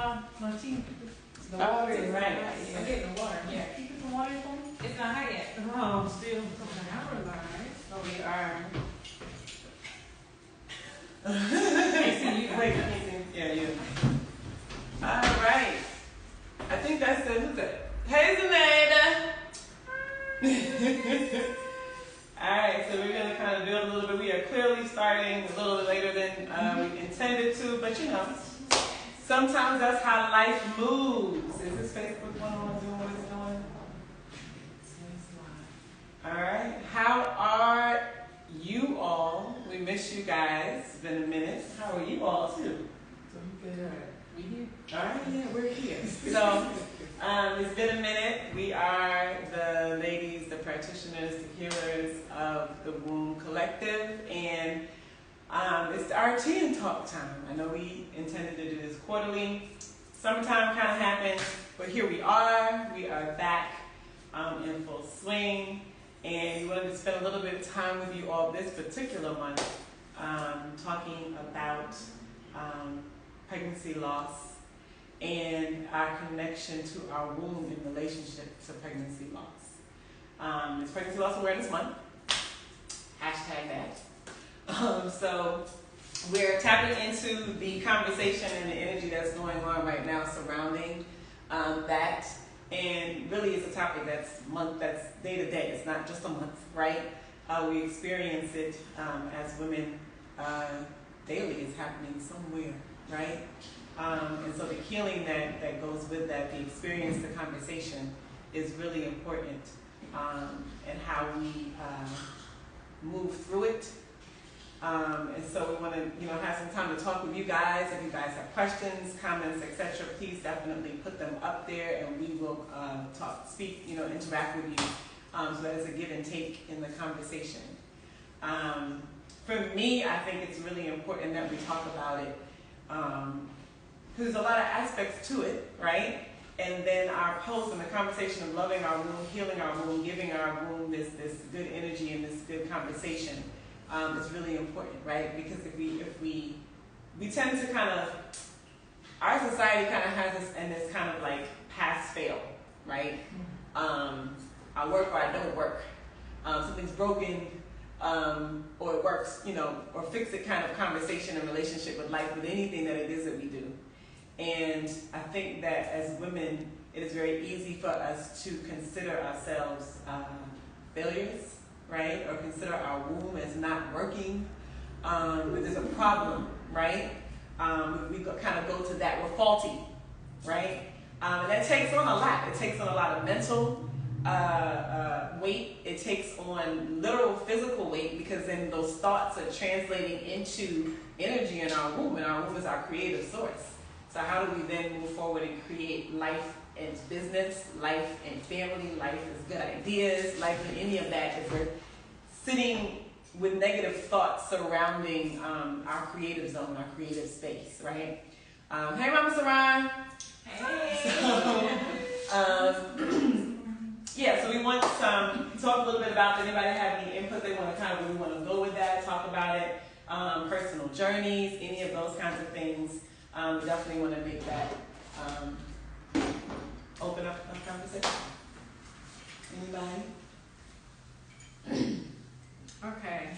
My tea. The Oh, water is right. hot. Yeah. I'm getting the water. Yeah. Keep it the water for me. It's not hot yet. Oh, still a couple of hours, alright. So we are. Can't see you. Wait, I can't see. Yeah, you. All right. I think that's it. Who's that? Hey, Zenaida. All right, so we're gonna kind of build a little bit. We are clearly starting a little bit later than we intended to, but you know, sometimes that's how life moves. Is this Facebook one on doing what it's doing? All right. How are you all? We miss you guys. It's been a minute. How are you all too? We here? All right, yeah, we're here. So, it's been a minute. We are the ladies, the practitioners, the healers of the Womb Collective, and it's our tea and talk time. I know we intended to do this quarterly. Summertime kind of happened, but here we are. We are back in full swing, and we wanted to spend a little bit of time with you all this particular month talking about pregnancy loss and our connection to our womb in relationship to pregnancy loss. It's Pregnancy Loss Awareness Month. Hashtag that. So we're tapping into the conversation and the energy that's going on right now surrounding that. And really it's a topic that's day to day. It's not just a month, right? We experience it as women daily. It's happening somewhere, right? And so the healing that goes with that, the experience, the conversation is really important, and how we move through it. And so we want to, have some time to talk with you guys. If you guys have questions, comments, etc., please definitely put them up there, and we will speak, interact with you, so that it's a give and take in the conversation. For me, I think it's really important that we talk about it, because there's a lot of aspects to it, right? And then our pulse and the conversation of loving our womb, healing our womb, giving our womb this good energy and this good conversation is really important, right? Because if we tend to kind of, our society kind of has us in this kind of like pass fail, right? I work or I don't work. Something's broken, or it works, or fix it kind of conversation and relationship with life, with anything that it is that we do. And I think that as women, it is very easy for us to consider ourselves failures, right? Or consider our womb as not working. There's a problem, right? We kind of go to that, we're faulty, right? And that takes on a lot. It takes on a lot of mental weight. It takes on literal physical weight, because then those thoughts are translating into energy in our womb, and our womb is our creative source. So how do we then move forward and create life and business, life and family, life as good ideas, life in any of that, if we're sitting with negative thoughts surrounding our creative zone, our creative space, right? Hey, Mama Saran. Hey. So we want to talk a little bit about, does anybody have any input they want to kind of really want to go with that, talk about it, personal journeys, any of those kinds of things. We definitely want to make that open up a conversation. Anybody? Okay.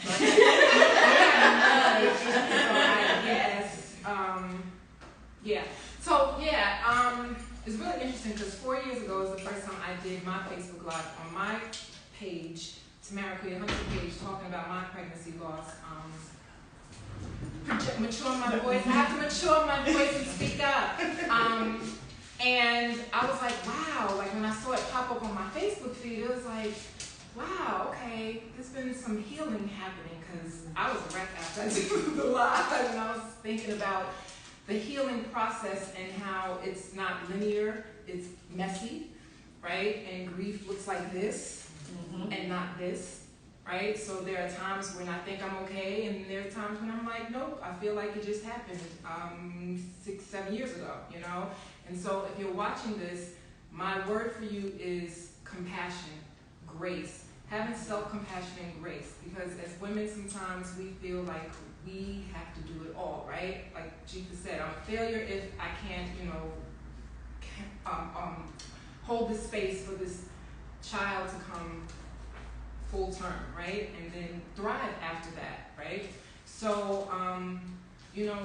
It's really interesting because 4 years ago was the first time I did my Facebook Live on my page, Tamara Clear Hunter page, talking about my pregnancy loss. Mature my voice. I have to mature my voice and speak up. And I was like, wow, like when I saw it pop up on my Facebook feed, it was like, wow, okay, there's been some healing happening, because I was a wreck after I did the live, and I was thinking about the healing process and how it's not linear, it's messy, right? And grief looks like this and not this, right? So there are times when I think I'm okay, and there are times when I'm like, nope, I feel like it just happened 6-7 years ago, And so if you're watching this, my word for you is compassion, grace. Having self-compassion and grace, because as women sometimes we feel like we have to do it all, right? Like Jifa said, I'm a failure if I can't, hold the space for this child to come full term, right? And then thrive after that, right? So,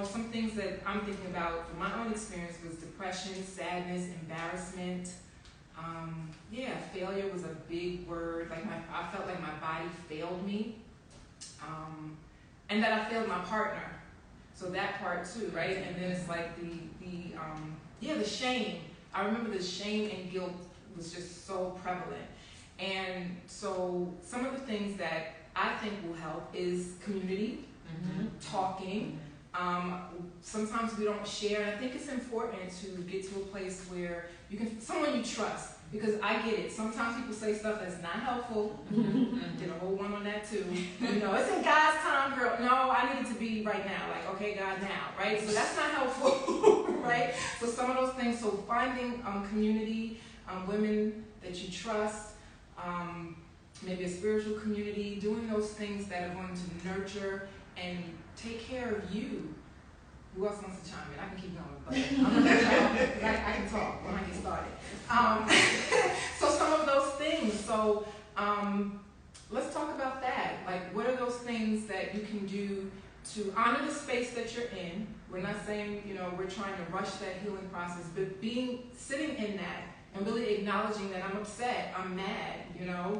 some things that I'm thinking about from my own experience was depression, sadness, embarrassment. Failure was a big word. Like I felt like my body failed me, and that I failed my partner. So that part too, right? And then it's like the shame. I remember the shame and guilt was just so prevalent. And so some of the things that I think will help is community, talking. Sometimes we don't share, and I think it's important to get to a place where someone you trust, because I get it. Sometimes people say stuff that's not helpful. Did a whole one on that too. It's in God's time, girl. No, I need it to be right now. Like, okay, God, now, right? So that's not helpful, right? So some of those things. So finding community, women that you trust, maybe a spiritual community, doing those things that are going to nurture and take care of you. Who else wants to chime in? I can keep going, but I'm going to I can talk when I get started. So some of those things. So let's talk about that. Like, what are those things that you can do to honor the space that you're in? We're not saying, we're trying to rush that healing process, but sitting in that and really acknowledging that I'm upset, I'm mad,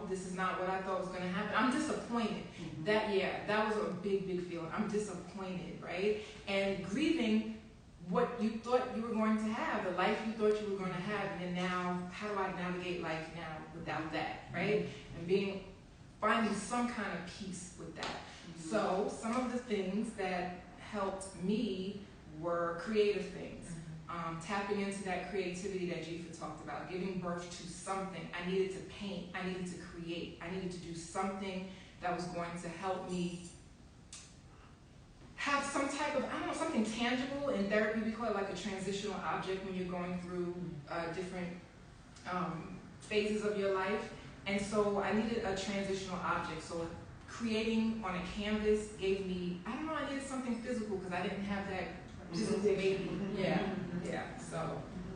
this is not what I thought was going to happen. I'm disappointed. That was a big, big feeling. I'm disappointed, right? And grieving what you thought you were going to have, the life you thought you were going to have, and then now, how do I navigate life now without that, right? And finding some kind of peace with that. So some of the things that helped me were creative things. Tapping into that creativity that Jifa talked about, giving birth to something. I needed to paint, I needed to create, I needed to do something that was going to help me have some type of, something tangible. In therapy, we call it like a transitional object when you're going through different phases of your life. And so I needed a transitional object. So creating on a canvas gave me, I needed something physical because I didn't have that physical baby. Yeah. So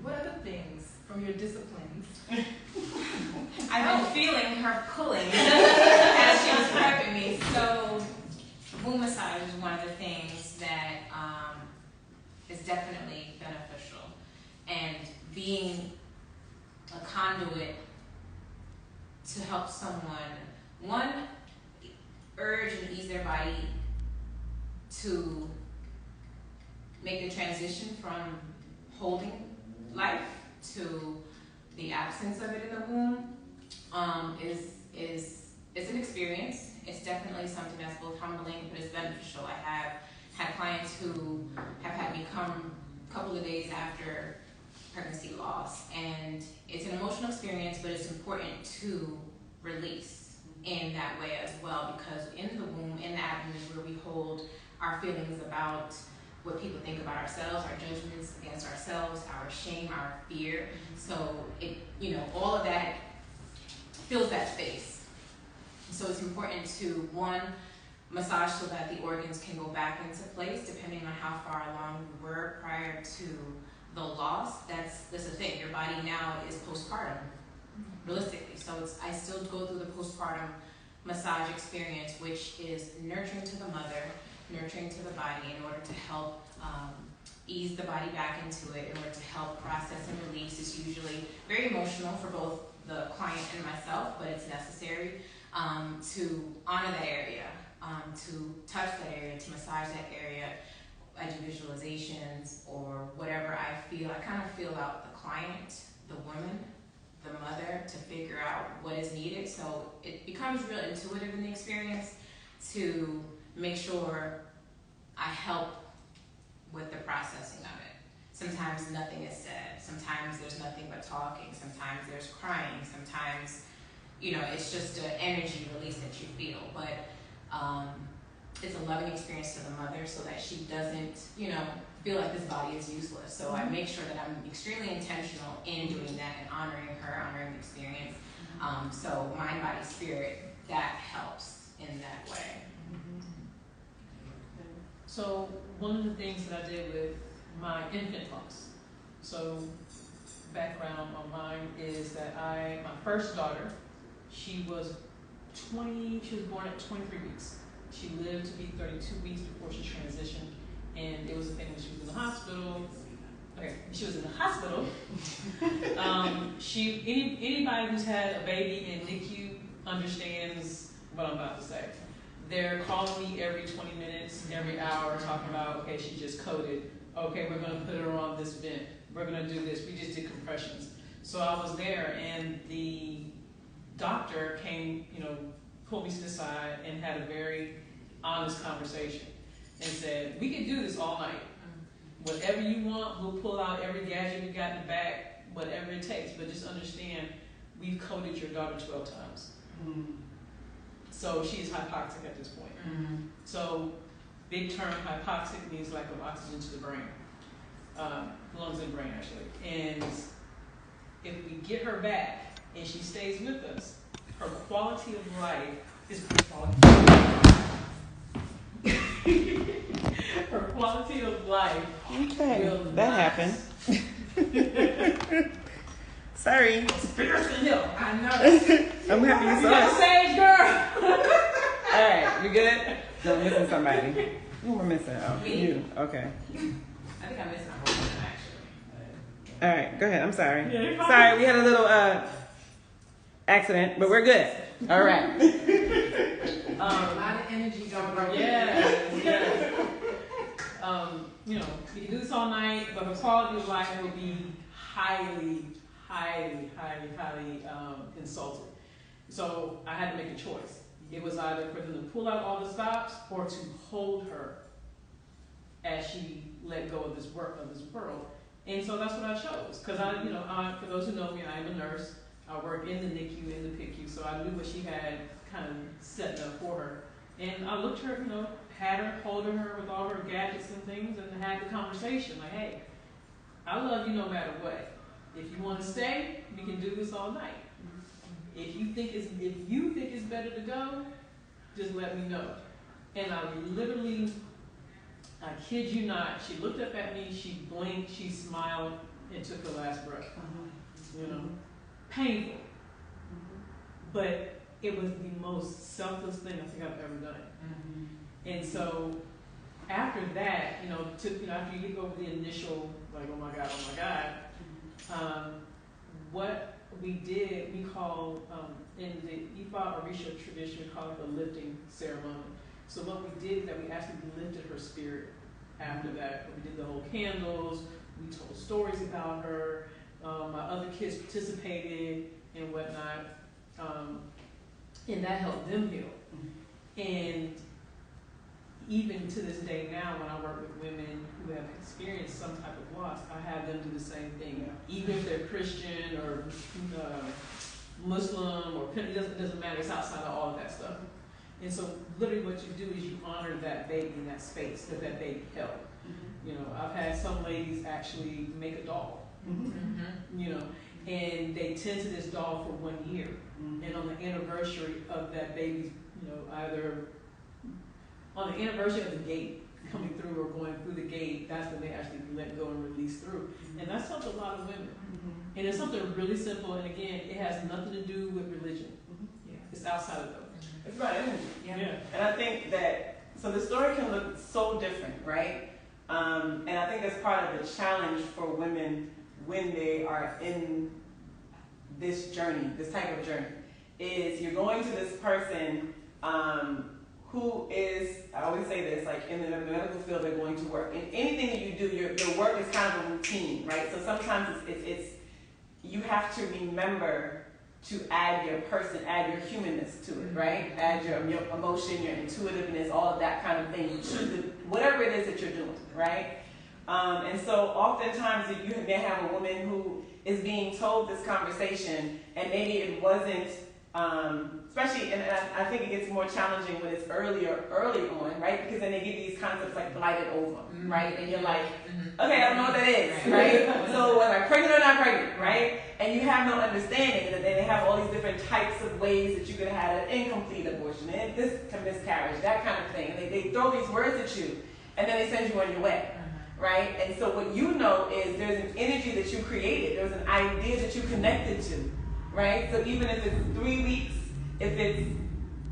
what other things from your disciplines? I've been feeling her pulling as she was prepping me. So womb massage is one of the things that is definitely beneficial. And being a conduit to help someone, one, urge and ease their body to make the transition from holding life to the absence of it in the womb is an experience. It's definitely something that's both humbling, but it's beneficial. I have had clients who have had me come a couple of days after pregnancy loss, and it's an emotional experience, but it's important to release in that way as well, because in the womb, in the abdomen, is where we hold our feelings about what people think about ourselves, our judgments against ourselves, our shame, our fear. So all of that fills that space. So it's important to, one, massage so that the organs can go back into place depending on how far along we were prior to the loss. That's the thing. Your body now is postpartum, realistically. So I still go through the postpartum massage experience, which is nurturing to the mother, nurturing to the body in order to help ease the body back into it, in order to help process and release. It's usually very emotional for both the client and myself, but it's necessary to honor that area, to touch that area, to massage that area. I do visualizations or whatever I feel. I kind of feel out the client, the woman, the mother, to figure out what is needed. So it becomes real intuitive in the experience to make sure I help with the processing of it. Sometimes nothing is said. Sometimes there's nothing but talking. Sometimes there's crying. Sometimes, it's just an energy release that you feel. But it's a loving experience to the mother so that she doesn't, feel like this body is useless. So I make sure that I'm extremely intentional in doing that and honoring her, honoring the experience. So mind, body, spirit, that helps in that way. So one of the things that I did with my infant pumps. So background on mine is that my first daughter, she was born at 23 weeks. She lived to be 32 weeks before she transitioned, and it was a thing when she was in the hospital. Okay, she was in the hospital. Anybody who's had a baby in NICU understands what I'm about to say. They're calling me every 20 minutes, every hour, talking about, okay, she just coded. Okay, we're going to put her on this vent. We're going to do this. We just did compressions. So I was there, and the doctor came, pulled me to the side and had a very honest conversation and said, we can do this all night. Whatever you want, we'll pull out every gadget we got in the back, whatever it takes. But just understand, we've coded your daughter 12 times. Mm-hmm. So she's hypoxic at this point. Mm-hmm. So big term, hypoxic means lack of oxygen to the brain. Lungs and brain, actually. And if we get her back and she stays with us, her quality of life is her quality of life will that happened. Sorry. Fierce and hill. I know. I'm happy you saw it. Sage girl. All right, you good? No, I'm missing somebody. Who am I missing? Oh, Me. You. Okay. I think I'm missing a whole one actually. All right, go ahead. I'm sorry. Yeah, you're fine. Sorry, we had a little accident, but we're good. All right. A lot of energy going on. Yeah. We can do this all night, but the quality of life will be highly insulted. So I had to make a choice. It was either for them to pull out all the stops or to hold her as she let go of this world. And so that's what I chose. Because for those who know me, I am a nurse. I work in the NICU, in the PICU, so I knew what she had kind of set up for her. And I looked her, had her, holding her with all her gadgets and things, and had the conversation like, hey, I love you no matter what. If you want to stay, we can do this all night. If you think it's better to go, just let me know. And I kid you not, she looked up at me, she blinked, she smiled, and took her last breath. Painful. But it was the most selfless thing I think I've ever done. And so after that, after you get over the initial, like, oh my God, what we did, we call, in the Ifa Orisha tradition, we call it the lifting ceremony. So what we did is that we actually lifted her spirit after that. We did the whole candles, we told stories about her, my other kids participated and whatnot, and that helped them heal. And even to this day now, when I work with women who have experienced some type of loss, I have them do the same thing. Even if they're Christian or Muslim or it doesn't matter. It's outside of all of that stuff. And so literally what you do is you honor that baby in that space that baby held. I've had some ladies actually make a doll, and they tend to this doll for 1 year. And on the anniversary of that baby's, either on the anniversary of the gate coming through or going through the gate, that's when they actually let go and release through. And that's helped a lot of women. And it's something really simple, and again, it has nothing to do with religion. It's outside of them. It's about energy. Yeah. And I think that, so the story can look so different, right? And I think that's part of the challenge for women when they are in this journey, this type of journey, is you're going to this person who is, I always say this, like in the medical field, they're going to work. And anything that you do, your work is kind of a routine, right? So sometimes it's you have to remember to add your humanness to it, right? Add your emotion, your intuitiveness, all of that kind of thing to whatever it is that you're doing, right? And so oftentimes if you may have a woman who is being told this conversation and maybe it wasn't, especially, and I think it gets more challenging when it's early on, right? Because then they give these concepts like blighted ovum, right? And you're like, okay, I don't know what that is, right? So am I pregnant or not pregnant, right? And you have no understanding that they have all these different types of ways that you could have an incomplete abortion, and this miscarriage, that kind of thing. And they throw these words at you. and then they send you on your way, right? And so what you know is there's an energy that you created, there's an idea that you connected to, right? So even if it's 3 weeks, if it's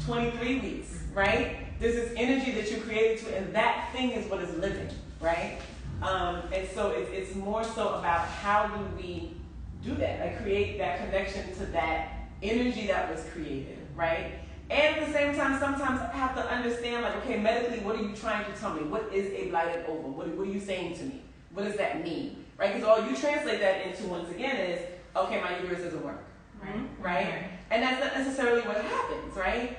23 weeks, right? There's this energy that you created to, and that thing is what is living, right? And so it's more so about how do we do that, like create that connection to that energy that was created, right? And at the same time, sometimes I have to understand, like, okay, medically, what are you trying to tell me? What is a blighted ovum? What are you saying to me? What does that mean, right? Because all you translate that into, once again, is, okay, my uterus doesn't work, right? And that's not necessarily what happens, right?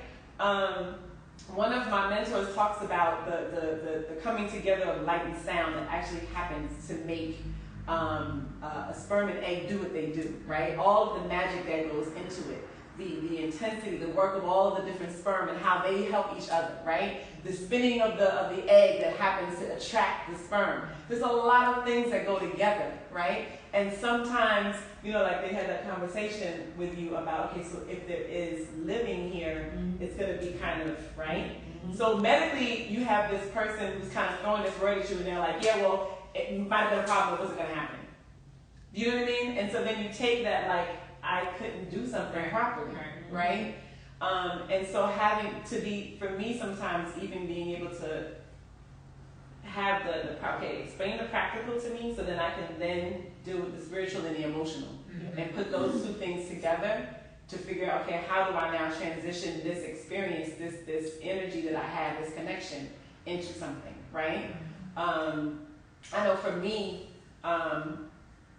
One of my mentors talks about the coming together of light and sound that actually happens to make a sperm and egg do what they do, right? All of the magic that goes into it. The intensity, the work of all of the different sperm and how they help each other, right? The spinning of the egg that happens to attract the sperm. There's a lot of things that go together, right? And sometimes, you know, like they had that conversation with you about, okay, so if there is living here, it's going to be kind of, right? So medically, you have this person who's kind of throwing this word at you and they're like, yeah, well, it might have been a problem, it wasn't going to happen. You know what I mean? And so then you take that like, I couldn't do something properly, right? And so having to be, for me sometimes, even being able to have explain the practical to me so then I can then deal with the spiritual and the emotional and put those two things together to figure out, okay, how do I now transition this experience, this energy that I have, this connection into something, right? I know for me,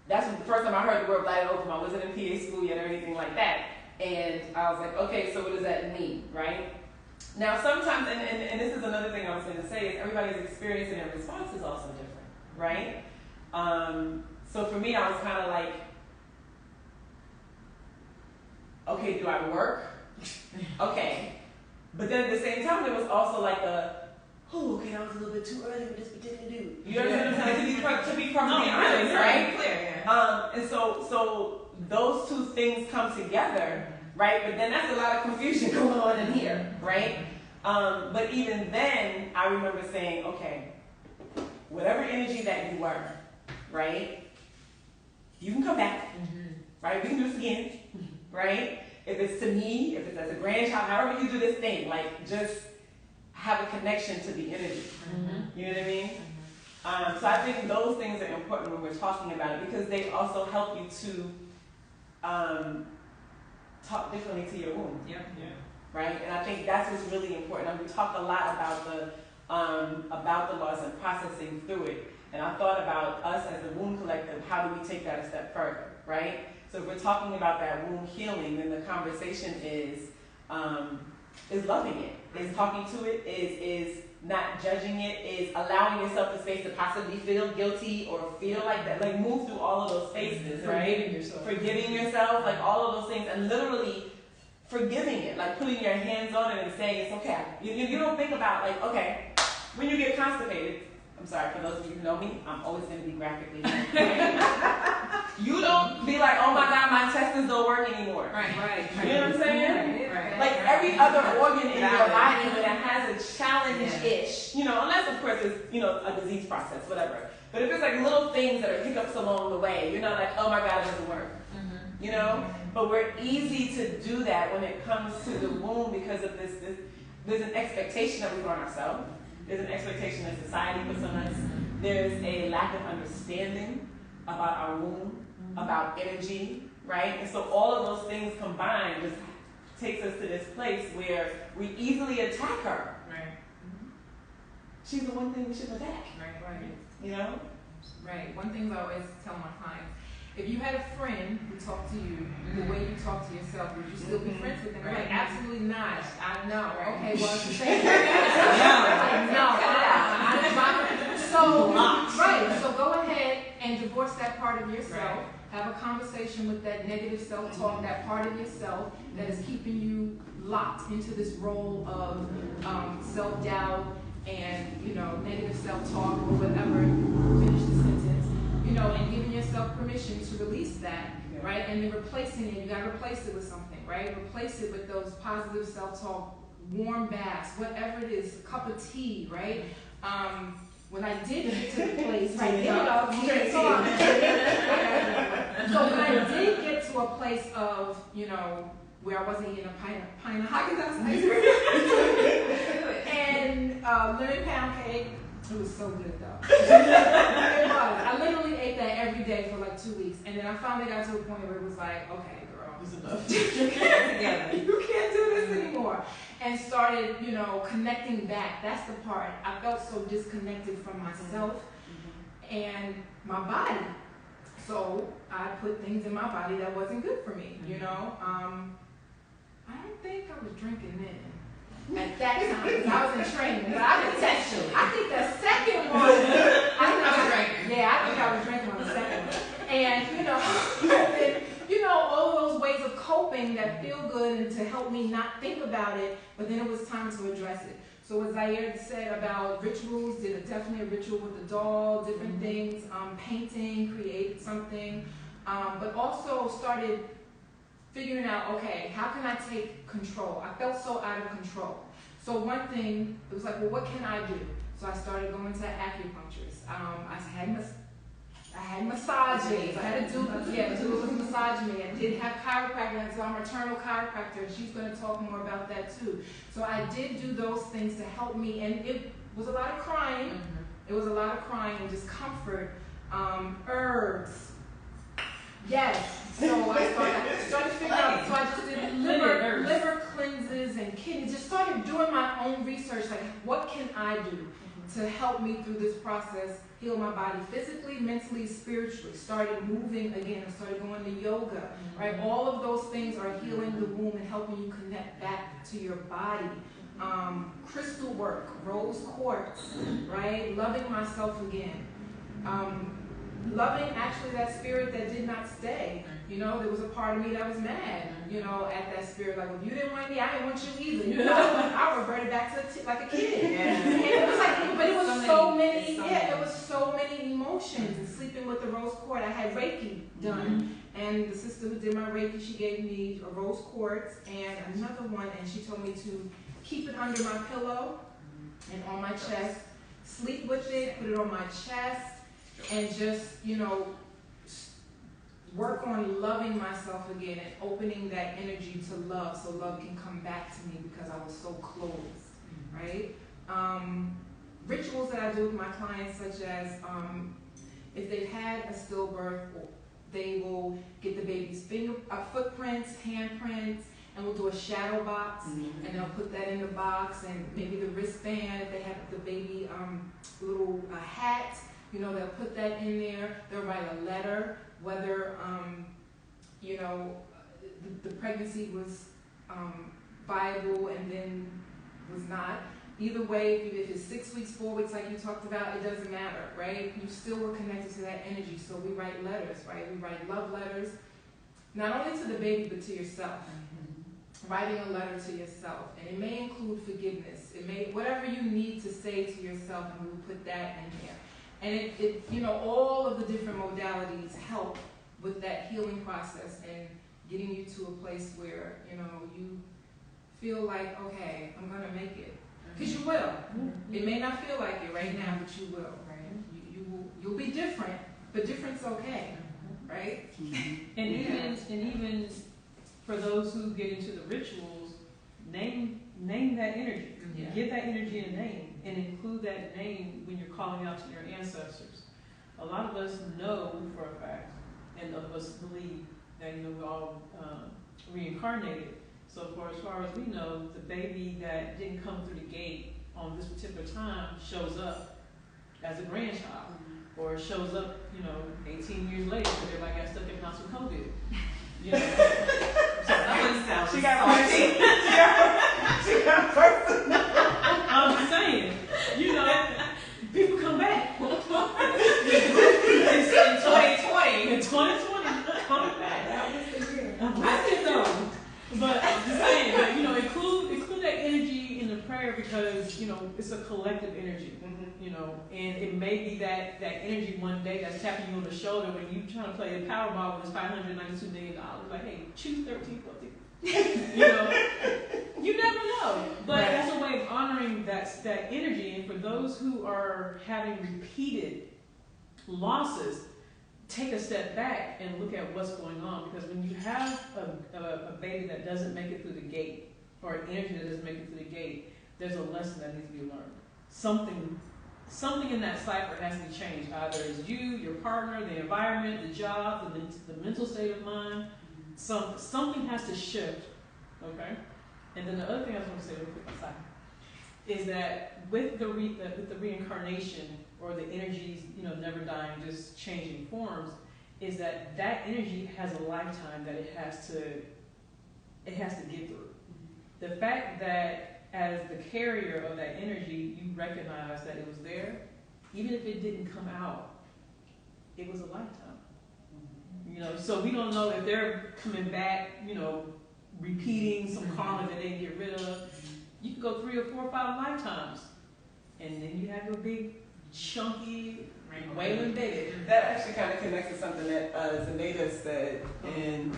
that's the first time I heard the word blighted ovum. I wasn't in PA school yet or anything like that. And I was like, okay, so what does that mean, right? Now sometimes, and this is another thing I was going to say, is everybody's experience and their response is also different, right? So for me, I was kind of like, okay, do I work? Okay. But then at the same time, there was also like okay, that was a little bit too early for this particular dude. You know what I'm saying? To be perfectly honest, right? Clear, And so those two things come together, right? But then that's a lot of confusion going on in here, right? But even then, I remember saying, okay, whatever energy that you were, right? You can come back, right? We can do this again, right? If it's to me, if it's as a grandchild, however you do this thing, like just have a connection to the energy. You know what I mean? So I think those things are important when we're talking about it because they also help you to talk differently to your womb. Right? And I think that's what's really important. And we talked a lot about the laws and processing through it. And I thought about us as the Womb Collective, how do we take that a step further, right? So if we're talking about that womb healing, then the conversation is loving it, is talking to it, is not judging it, is allowing yourself the space to possibly feel guilty or feel like that, like move through all of those spaces, right? Forgiving yourself, like all of those things, and literally forgiving it, like putting your hands on it and saying it's okay. You don't think about like, okay, when you get constipated, I'm sorry, for those of you who know me, I'm always going to be graphically. You don't be like, oh my God, my intestines don't work anymore. Right. You know what I'm saying? Right. Like every other organ in your body that has a challenge-ish, unless of course it's, a disease process, whatever. But if it's like little things that are hiccups along the way, you're not like, oh my God, it doesn't work. But we're easy to do that when it comes to the womb because of this there's an expectation that we put on ourselves. There's an expectation that society puts on us. There's a lack of understanding about our womb, about energy, right? And so all of those things combined just takes us to this place where we easily attack her. Right. She's the one thing we should attack. Right. Right. One thing I always tell my clients, if you had a friend who talked to you the way you talk to yourself, would you still be friends with them? Right. Like, absolutely not. I know. Right. Okay, well, it's the same thing. So go ahead and divorce that part of yourself. Right. Have a conversation with that negative self-talk, that part of yourself that is keeping you locked into this role of self-doubt and, negative self-talk or whatever. Finish the sentence. And giving yourself permission to release that, right? And then replacing it, you gotta replace it with something, right? Replace it with those positive self-talk, warm baths, whatever it is, a cup of tea, right? when I did get to the place, right, you can't talk. So when I did get to a place of, where I wasn't eating a pint of Haagen-Dazs ice cream and lemon pound cake, it was so good though. It was. I literally ate that every day for like 2 weeks, and then I finally got to a point where it was like, okay, girl, It's enough. you can't do this anymore. And started, connecting back. That's the part. I felt so disconnected from myself and my body. So I put things in my body that wasn't good for me, I don't think I was drinking then. At that time, because I was in training. But I think the second one, I was drinking. Yeah, I think I was drinking on the second one. And, all those ways of coping that feel good and to help me not think about it, but then it was time to address it. So as Zaire said about rituals, did definitely a ritual with the doll, different things, painting, created something, but also started figuring out, okay, how can I take control? I felt so out of control. So one thing, it was like, well, what can I do? So I started going to acupuncturists. I had massages. I had to do was massage me. I did have chiropractic, so I'm a maternal chiropractor, and she's going to talk more about that too. So I did do those things to help me, and it was a lot of crying. It was a lot of crying and discomfort. Herbs. Yes. So I started figuring out. So I just did liver cleanses and kidneys. Just started doing my own research. Like, what can I do to help me through this process? Heal my body physically, mentally, spiritually. Started moving again. I started going to yoga. Right. All of those things are healing the womb and helping you connect back to your body. Crystal work, rose quartz. Right. Loving myself again. Loving actually that spirit that did not stay. There was a part of me that was mad, at that spirit. Like, well, if you didn't want me, I didn't want you either. I reverted back to like a kid. And it was like, but it was so many emotions. And sleeping with the rose quartz, I had Reiki done. And the sister who did my Reiki, she gave me a rose quartz and another one. And she told me to keep it under my pillow and on my chest. Sleep with it, put it on my chest. And just, work on loving myself again and opening that energy to love so love can come back to me because I was so closed, right? Rituals that I do with my clients, such as if they've had a stillbirth, they will get the baby's footprints, handprints, and we'll do a shadow box, and they'll put that in the box, and maybe the wristband, if they have the baby little hat, they'll put that in there. They'll write a letter, whether, the pregnancy was viable and then was not. Either way, if it's 6 weeks, 4 weeks, like you talked about, it doesn't matter, right? You still were connected to that energy. So we write letters, right? We write love letters, not only to the baby, but to yourself. Writing a letter to yourself. And it may include forgiveness. It may, whatever you need to say to yourself, and we'll put that in there. And all of the different modalities help with that healing process and getting you to a place where, you feel like, okay, I'm going to make it. Because you will. It may not feel like it right now, but you will. Right? You'll be different, but different's okay. Right? And even for those who get into the rituals, name that energy. Yeah. Give that energy a name and include that name when you're calling out to your ancestors. A lot of us know for a fact, and of us believe that we're all reincarnated. So as far as we know, the baby that didn't come through the gate on this particular time shows up as a grandchild, or shows up 18 years later because everybody got stuck in house with COVID. She got person. I'm just saying, people come back. In 2020, coming back. I think so. But I'm just saying, include that energy in the prayer because, it's a collective energy, and it may be that energy one day that's tapping you on the shoulder when you're trying to play a Powerball with this $592 million. Like, hey, choose 13, 14. You never know. But Right. that's a way of honoring that energy. And for those who are having repeated losses, take a step back and look at what's going on. Because when you have a baby that doesn't make it through the gate, or an energy that doesn't make it through the gate, there's a lesson that needs to be learned. Something in that cipher has to be changed. Either it's you, your partner, the environment, the job, the mental state of mind. Something has to shift. Okay? And then the other thing I was going to say real quick aside is that with the reincarnation, or the energies, never dying, just changing forms, is that energy has a lifetime that it has to get through. The fact that as the carrier of that energy, you recognize that it was there, even if it didn't come out, it was a lifetime. So we don't know if they're coming back, repeating some karma that they didn't get rid of. You can go 3 or 4 or 5 lifetimes, and then you have your big, chunky, wailing baby. That actually kind of connects to something that Zenaida said, and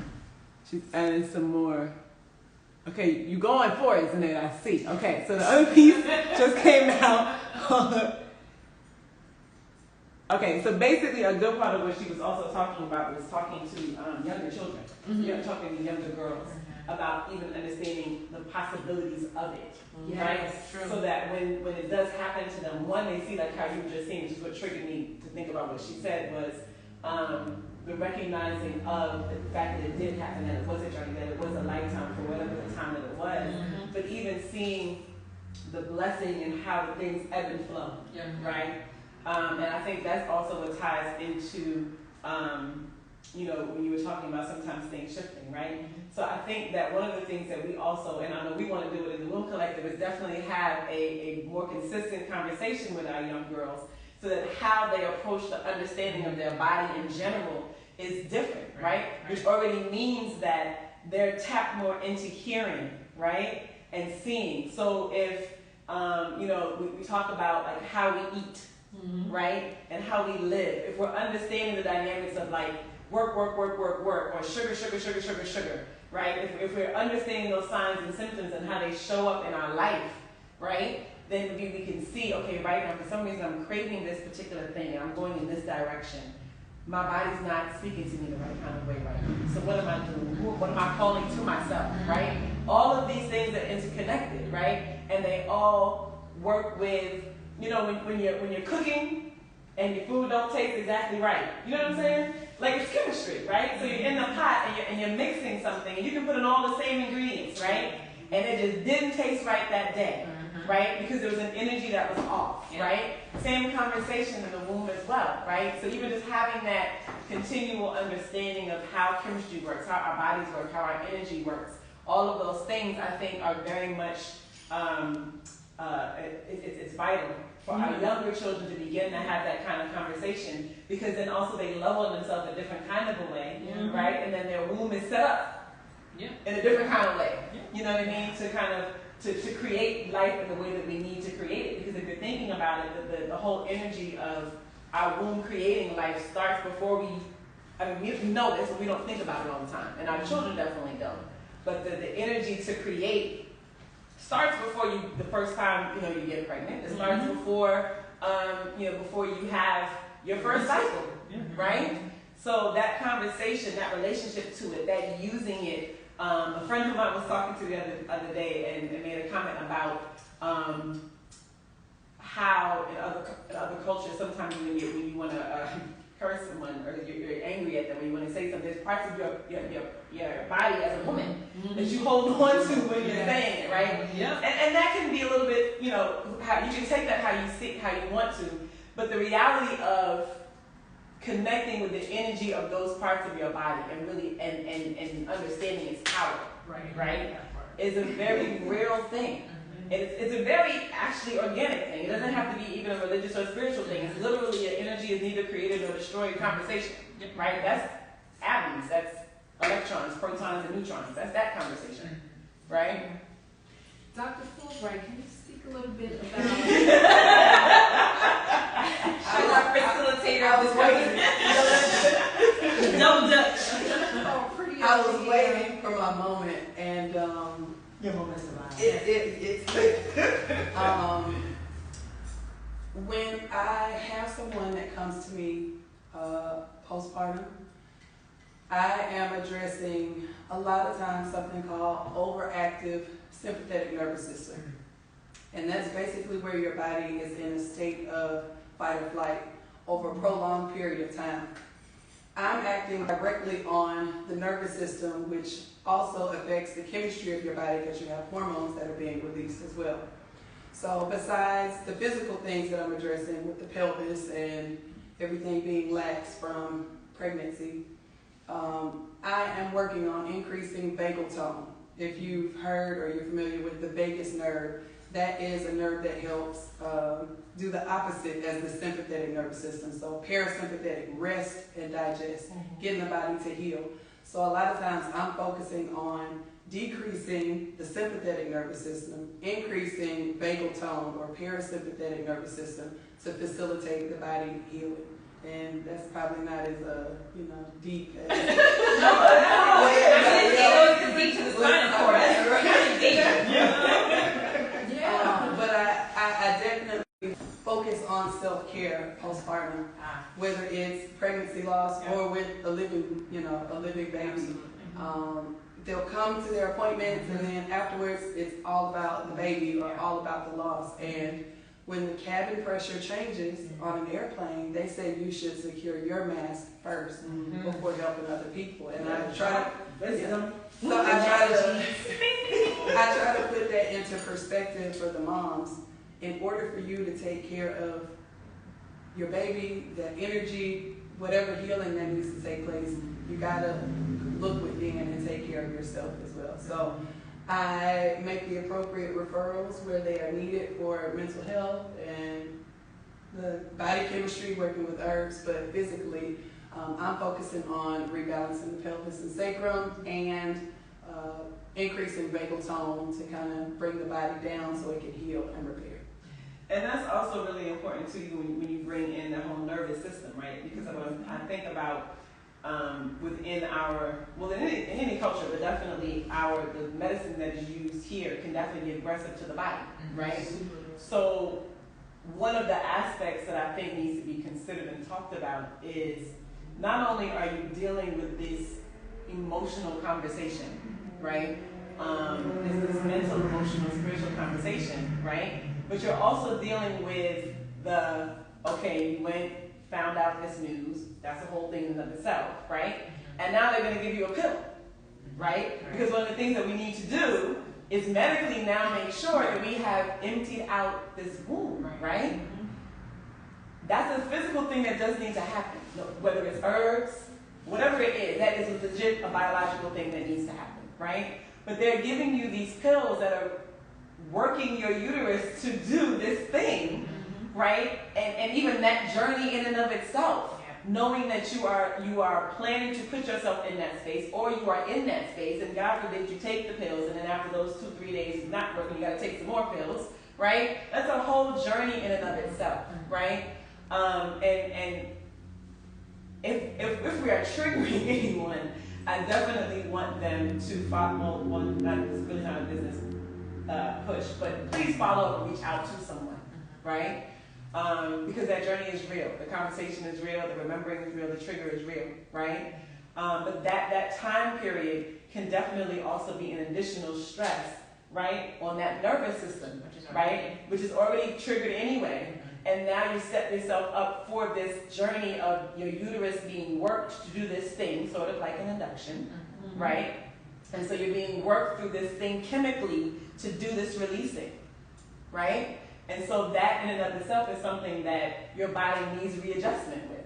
she's adding some more. Okay, you going for it, Zenaida, I see. Okay, so the other piece just came out. Okay, so basically a good part of what she was also talking about was talking to younger children, talking to younger girls about even understanding the possibilities of it, right? True. So that when it does happen to them, one, they see like how you were just saying, which is what triggered me to think about what she said was the recognizing of the fact that it did happen, that it was a journey, that it was a lifetime for whatever the time that it was, but even seeing the blessing and how the things ebb and flow, right? And I think that's also what ties into, when you were talking about sometimes things shifting, right? So I think that one of the things that we also, and I know we want to do it in the Womb Collective, is definitely have a more consistent conversation with our young girls, so that how they approach the understanding of their body in general is different, right? Which already means that they're tapped more into hearing, right? And seeing. So if, we talk about like how we eat, right? And how we live. If we're understanding the dynamics of like work, or sugar, right? If we're understanding those signs and symptoms and how they show up in our life, right? Then we can see, okay, right now for some reason I'm craving this particular thing and I'm going in this direction. My body's not speaking to me the right kind of way right now. So what am I doing? What am I calling to myself, right? All of these things are interconnected, right? And they all work with, when you're cooking and your food don't taste exactly right. You know what I'm saying? Like it's chemistry, right? So you're in the pot and you're mixing something and you can put in all the same ingredients, right? And it just didn't taste right that day, right? Because there was an energy that was off, right? Same conversation in the womb as well, right? So even just having that continual understanding of how chemistry works, how our bodies work, how our energy works, all of those things I think are very much, it's vital for our younger children to begin to have that kind of conversation, because then also they love on themselves a different kind of a way, right? And then their womb is set up in a different kind of way. You know what I mean? To kind of to create life in the way that we need to create it. Because if you're thinking about it, the whole energy of our womb creating life starts before we know this, but we don't think about it all the time. And our children definitely don't. But the energy to create starts before the first time, you get pregnant. It starts before, before you have your first cycle, right? So that conversation, that relationship to it, that using it. A friend of mine was talking to the other day and made a comment about how in other cultures sometimes when you want to curse someone or you're angry at them, when you want to say something, there's parts of your body as a woman that you hold on to when you're saying it, right? Yeah. And that can be a little bit, how you can take that how you see, how you want to, but the reality of connecting with the energy of those parts of your body and really and understanding its power, right? Is a very real thing. It's a very actually organic thing. It doesn't have to be even a religious or spiritual thing. It's literally an energy is neither created or destroyed conversation, right? That's atoms, that's electrons, protons, and neutrons. That's that conversation, right? Dr. Fulbright, can you speak a little bit about... She's our facilitator of this Double Dutch. Oh, pretty I was waiting for my moment, and Your moment is alive. When I have someone that comes to me postpartum, I am addressing a lot of times something called overactive sympathetic nervous system. And that's basically where your body is in a state of fight or flight over a prolonged period of time. I'm acting directly on the nervous system, which also affects the chemistry of your body because you have hormones that are being released as well. So besides the physical things that I'm addressing with the pelvis and everything being lax from pregnancy, I am working on increasing vagal tone. If you've heard or you're familiar with the vagus nerve, that is a nerve that helps do the opposite as the sympathetic nervous system. So parasympathetic, rest and digest, getting the body to heal. So a lot of times I'm focusing on decreasing the sympathetic nervous system, increasing vagal tone or parasympathetic nervous system to facilitate the body healing. And that's probably not as deep as Deep to the spinal cord. That's really deep. But I definitely focus on self-care postpartum, whether it's pregnancy loss or with a living baby. They'll come to their appointments and then afterwards it's all about the baby or all about the loss. And when the cabin pressure changes on an airplane, they say you should secure your mask first before helping other people. And I try to put that into perspective for the moms. In order for you to take care of your baby, that energy, whatever healing that needs to take place, you gotta look within and take care of yourself as well. So I make the appropriate referrals where they are needed for mental health and the body chemistry, working with herbs, but physically, I'm focusing on rebalancing the pelvis and sacrum and increasing vagal tone to kind of bring the body down so it can heal and repair. And that's also really important to you when you bring in the whole nervous system, right? Because I think about within in any culture, but definitely the medicine that is used here can definitely be aggressive to the body, right? So one of the aspects that I think needs to be considered and talked about is not only are you dealing with this emotional conversation, right? It's this mental, emotional, spiritual conversation, right? But you're also dealing with you went, found out this news, that's a whole thing in and of itself, right? And now they're going to give you a pill, right? Because one of the things that we need to do is medically now make sure that we have emptied out this womb, right? That's a physical thing that does need to happen. Whether it's herbs, whatever it is, that is legit a biological thing that needs to happen, right? But they're giving you these pills that are working your uterus to do this thing, right? And even that journey in and of itself, knowing that you are planning to put yourself in that space, or you are in that space, and God forbid you take the pills, and then after those 2-3 days not working, you got to take some more pills, right? That's a whole journey in and of itself, right? And if we are triggering anyone, I definitely want them to follow one. It's really not a business push, but please follow up and reach out to someone, right? Because that journey is real. The conversation is real. The remembering is real. The trigger is real, right? But that time period can definitely also be an additional stress, right, on that nervous system, right, which is already triggered anyway. And now you set yourself up for this journey of your uterus being worked to do this thing, sort of like an induction, right? And so you're being worked through this thing chemically to do this releasing, right? And so that in and of itself is something that your body needs readjustment with,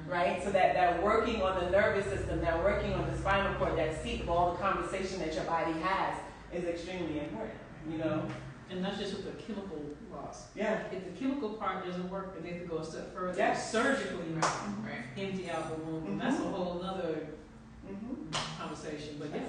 right? So that working on the nervous system, that working on the spinal cord, that seat of all the conversation that your body has is extremely important, you know? And not just with the chemical loss. Yeah. If the chemical part doesn't work, then they have to go a step further. Yes. Surgically, empty out the womb. And that's a whole other conversation. But yeah,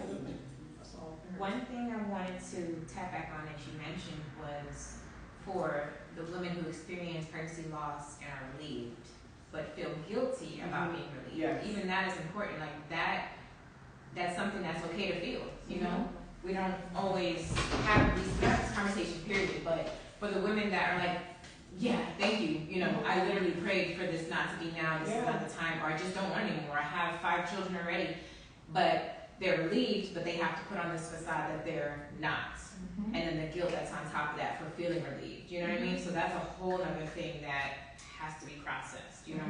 that's all. One thing I wanted to tap back on that you mentioned was for the women who experience pregnancy loss and are relieved, but feel guilty about being relieved. Yes. Even that is important. Like that's something that's okay to feel, you know? we don't always have this conversation, period, but for the women that are like, yeah, thank you, you know, I literally prayed for this not to be now, this is not the time, or I just don't want anymore, I have 5 children already, but they're relieved, but they have to put on this facade that they're not. And then the guilt that's on top of that for feeling relieved, you know what I mean? So that's a whole other thing that has to be processed, you know?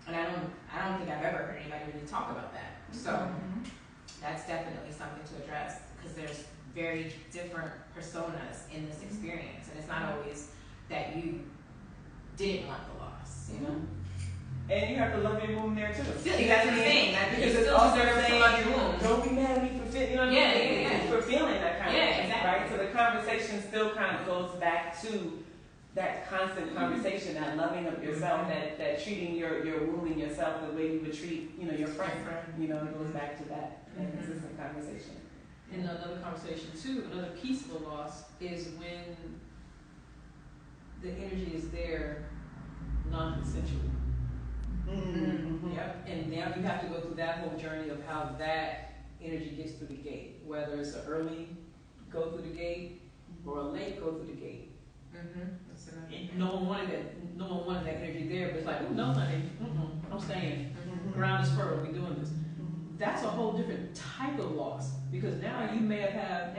And I don't think I've ever heard anybody really talk about that. So that's definitely something to address, because there's very different personas in this experience, and it's not always that you didn't want the loss, you know? And you have to love your womb there too. Still, that's what I'm saying. Like, Because you it's still also deserve to saying, love your womb. don't be mad at me for feeling, you know what Yeah, I mean? yeah, yeah. For feeling that kind Yeah, of thing, exactly. right? So the conversation still kind of goes back to that constant conversation, that loving of yourself, that treating your womb and yourself the way you would treat, you know, your friend. You know, it goes back to that consistent conversation. And another conversation too, another piece of the loss is when the energy is there non-consensually. Yep. And now you have to go through that whole journey of how that energy gets through the gate, whether it's an early go through the gate or a late go through the gate. And no one wanted that energy there, but it's like, oh no, honey, I'm staying. Ground is fertile. We're doing this. That's a whole different type of loss, because now you may have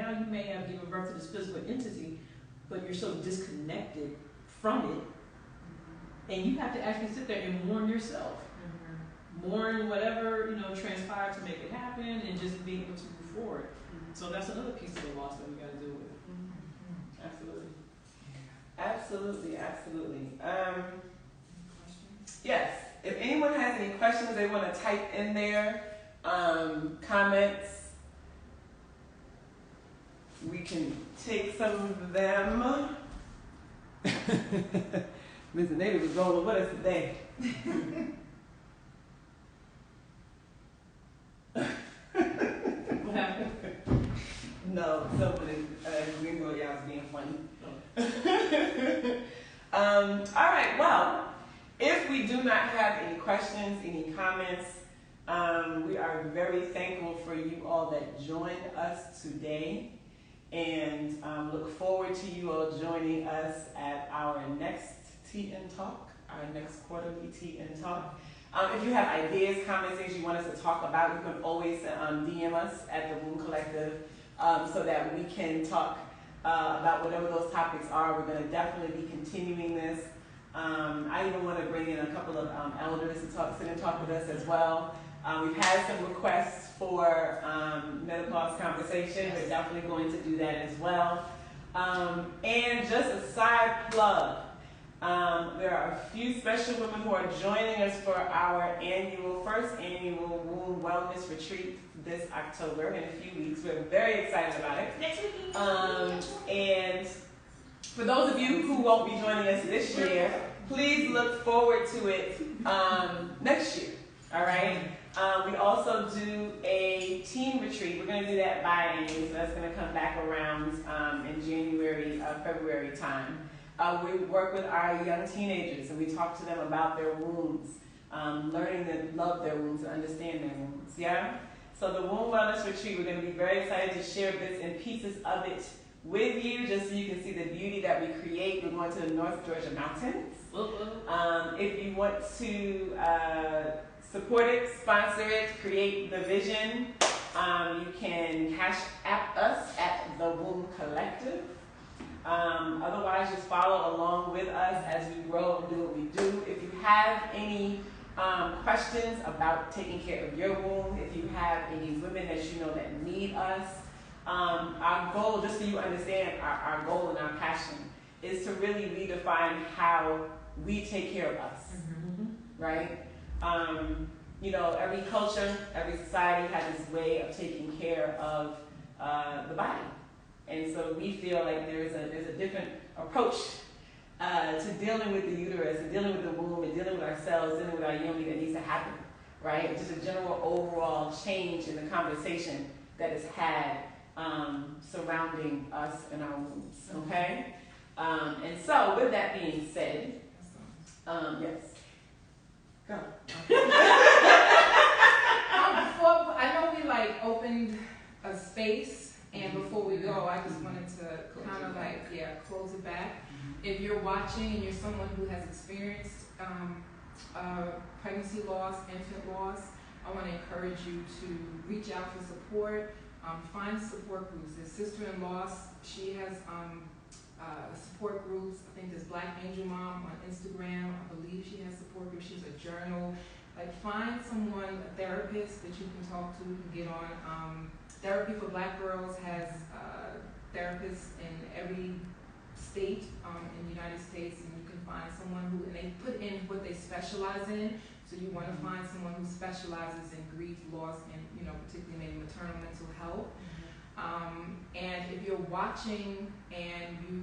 given birth to this physical entity, but you're so disconnected from it, and you have to actually sit there and mourn yourself, mourn whatever transpired to make it happen, and just being able to move forward. So that's another piece of the loss that we got to deal with. Absolutely. Yes. If anyone has any questions they want to type in there, comments, we can take some of them. Mr. Native was rolling with us today. What happened? No, somebody, we knew y'all was being funny. All right, well, if we do not have any questions, any comments, we are very thankful for you all that joined us today, and look forward to you all joining us at our next Tea and Talk, our next quarterly Tea and Talk. If you have ideas, comments, things you want us to talk about, you can always DM us at the Womb Collective, so that we can talk about whatever those topics are. We're going to definitely be continuing this. I even want to bring in a couple of elders to sit and talk with us as well. We've had some requests for menopause conversation. We're definitely going to do that as well. And just a side plug, there are a few special women who are joining us for our first annual Womb Wellness Retreat this October in a few weeks. We're very excited about it. Next week. And for those of you who won't be joining us this year, please look forward to it next year. All right. We also do a teen retreat. We're going to do that biannually, so that's going to come back around in January, February time. We work with our young teenagers, and we talk to them about their wombs, learning to love their wombs and understand their wombs. Yeah. So the Womb Wellness Retreat, we're going to be very excited to share bits and pieces of it with you, just so you can see the beauty that we create. We're going to the North Georgia Mountains. If you want to support it, sponsor it, create the vision, you can cash app us at the Womb Collective. Otherwise, just follow along with us as we grow and do what we do. If you have any questions about taking care of your womb, if you have any women that you know that need us, our goal, just so you understand our goal and our passion, is to really redefine how we take care of us, right? Every culture, every society has its way of taking care of the body. And so we feel like there's a different approach to dealing with the uterus and dealing with the womb and dealing with ourselves, dealing with our yoni that needs to happen, right? Just a general overall change in the conversation that is had surrounding us and our wombs, okay? And so with that being said, yes. Go. Before, I know we opened a space back. If you're watching and you're someone who has experienced pregnancy loss, infant loss, I want to encourage you to reach out for support. Find support groups. There's Sister-in-Law, she has support groups. I think there's Black Angel Mom on Instagram. I believe she has support groups. She has a journal. Like, find someone, a therapist that you can talk to, you can get on. Therapy for Black Girls has therapists in every state in the United States, and you can find someone who, and they put in what they specialize in. So you want to find someone who specializes in grief, loss, and particularly maybe maternal mental health. And if you're watching and you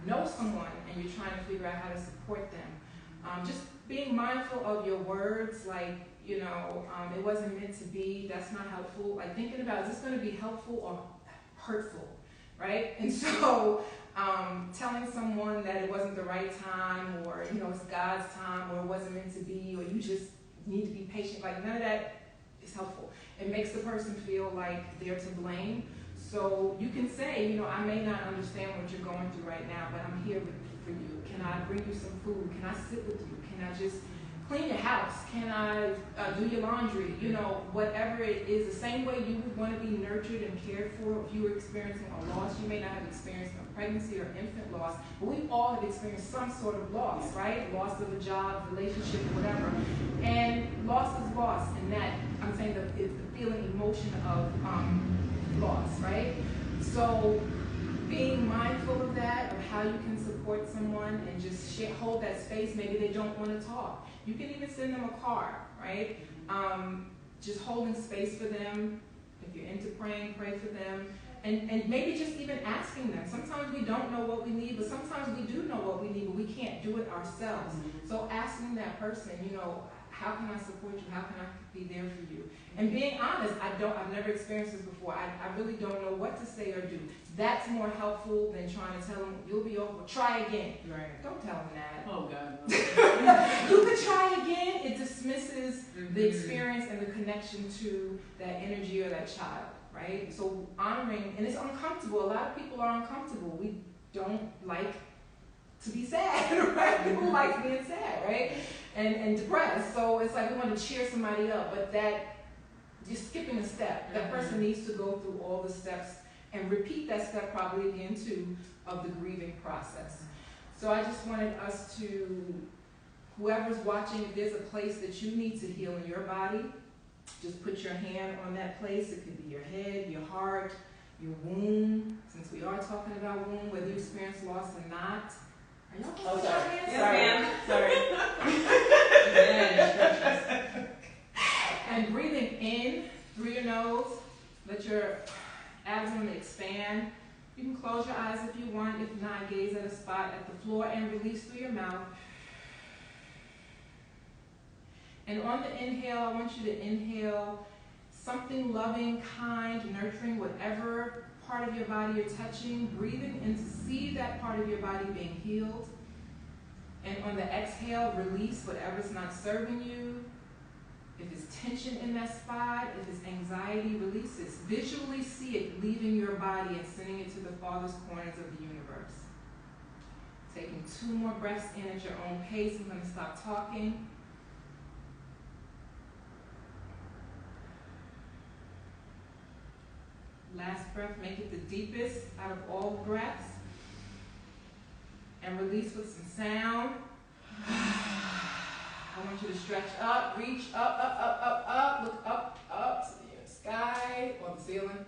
know someone and you're trying to figure out how to support them, just being mindful of your words, like, it wasn't meant to be, that's not helpful. Like, thinking about, is this going to be helpful or hurtful, right? And so telling someone that it wasn't the right time, or it's God's time, or it wasn't meant to be, or you just need to be patient, like, none of that is helpful. It makes the person feel like they're to blame. So you can say, I may not understand what you're going through right now, but I'm here for you. Can I bring you some food? Can I sit with you? Can I just clean your house? Can I do your laundry? Whatever it is, the same way you would want to be nurtured and cared for if you were experiencing a loss. You may not have experienced a pregnancy or infant loss, but we all have experienced some sort of loss, right? Loss of a job, relationship, whatever. And loss is loss, and that, I'm saying, it's the feeling, emotion of loss, right? So being mindful of that, of how you can support someone and just hold that space. Maybe they don't want to talk. You can even send them a card, right? Just holding space for them. If you're into praying, pray for them. And maybe just even asking them. Sometimes we don't know what we need, but sometimes we do know what we need, but we can't do it ourselves. So asking that person, how can I support you? How can I be there for you? And being honest, I've never experienced this before. I really don't know what to say or do. That's more helpful than trying to tell them, you'll be over, try again. Right. Don't tell them that. Oh, God. No. You could try again. It dismisses the experience and the connection to that energy or that child, right? So honoring, and it's uncomfortable. A lot of people are uncomfortable. We don't like to be sad, right? People like being sad, right? And depressed. So it's like we want to cheer somebody up, but that, you're skipping a step. That person needs to go through all the steps and repeat that step probably again too of the grieving process. So I just wanted us to, whoever's watching, if there's a place that you need to heal in your body, just put your hand on that place. It could be your head, your heart, your womb. Since we are talking about womb, whether you experience loss or not. Are y'all putting your hands? Sorry. And breathing in through your nose, let your abdomen expand. You can close your eyes if you want. If not, gaze at a spot at the floor and release through your mouth. And on the inhale, I want you to inhale something loving, kind, nurturing, whatever part of your body you're touching. Breathing in to see that part of your body being healed. And on the exhale, release whatever's not serving you. If it's tension in that spot, if it's anxiety, release it. Visually see it leaving your body and sending it to the farthest corners of the universe. Taking 2 more breaths in at your own pace. I'm going to stop talking. Last breath, make it the deepest out of all breaths. And release with some sound. I want you to stretch up, reach up, look up to the sky or the ceiling.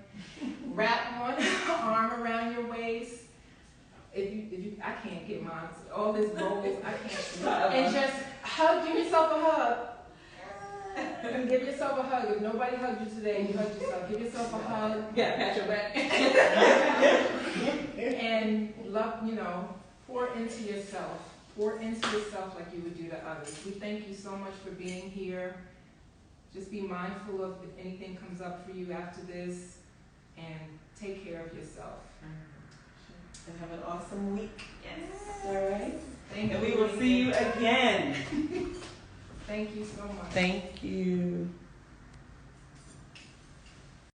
Wrap one arm around your waist. If you, I can't get mine. All this rolls, I can't. And just hug, give yourself a hug. And give yourself a hug. If nobody hugged you today, you hug yourself. Give yourself a hug. Yeah, pat your back. And love, pour into yourself. Pour into yourself like you would do to others. We thank you so much for being here. Just be mindful of if anything comes up for you after this, and take care of yourself. And have an awesome week. Yes. All right. Thank you. And we will see you again. Thank you so much. Thank you.